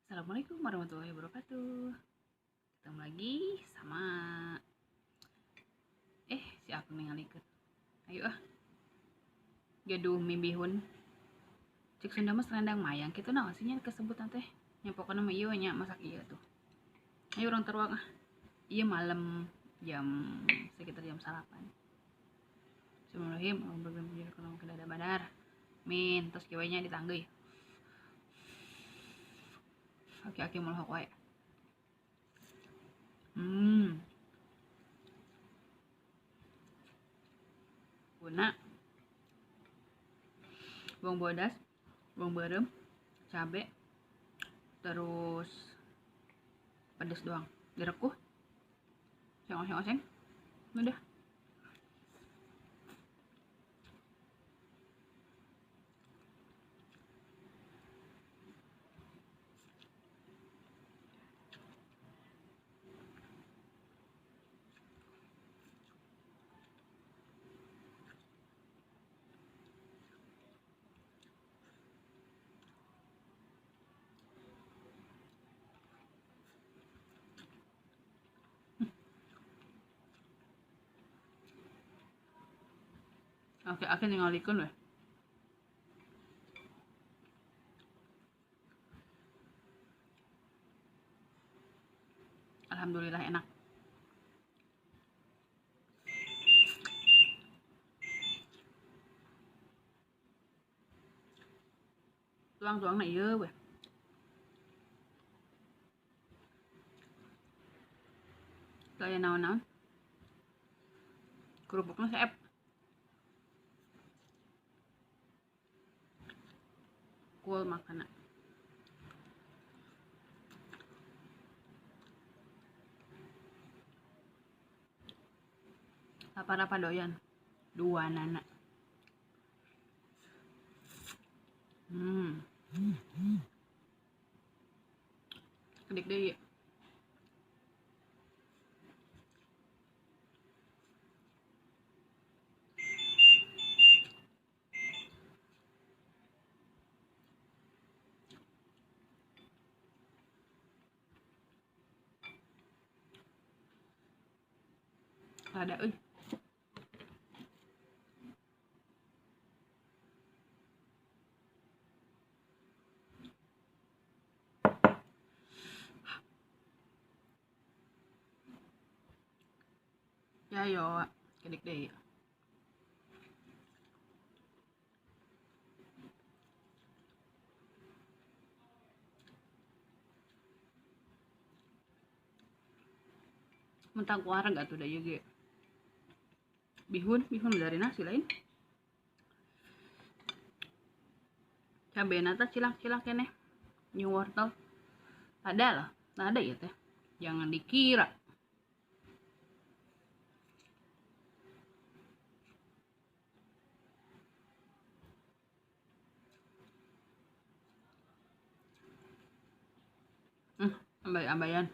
Assalamualaikum warahmatullahi wabarakatuh. Ketemu lagi sama si aku ningalikeun. Ayo gaduh mibihun. Cek Sunda mah serendang mayang kitu naon sih nya kesebutan teh. Nya pokona mah ieu nya masak ieu tuh. Ayo urang teruang Ieu malam jam sekitar jam 8. Bismillahirrahmanirrahim. Alhamdulillah kada ada badar. Min tos kieu nya ditanggeuy. Aki-aki molhok wae. Guna bawang bodas, bawang barem, cabe, terus pedes doang. Direkuh. Oseng-oseng. Udah. Aki-aki ningalikeun weh. Alhamdulillah enak. Tuang-tuangna ieu weh. Gaya naon-naon. Kerupukna saep. Kul makana. Apa-apa doyan. Dua nana. Kedik deui. Ada euy. Ya yo, kedik deui. Mentang kuarang gak tuh da ieu ge. Bihun dari nasi lain. Cabena teh cilak-cilak keneh. New wortel. Ada lah, ada ya teh. Jangan dikira. Ambay-ambayan.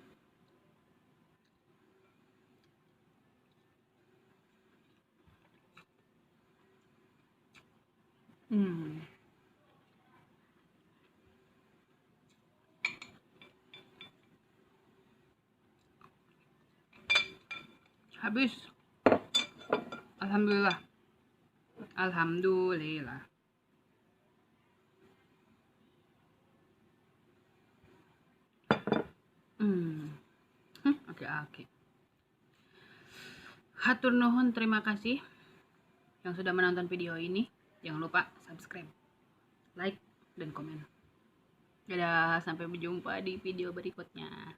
Habis. Alhamdulillah. Alhamdulillah. Oke. Hatur nuhun, terima kasih yang sudah menonton video ini. Jangan lupa subscribe, like, dan komen. Dadah, sampai berjumpa di video berikutnya.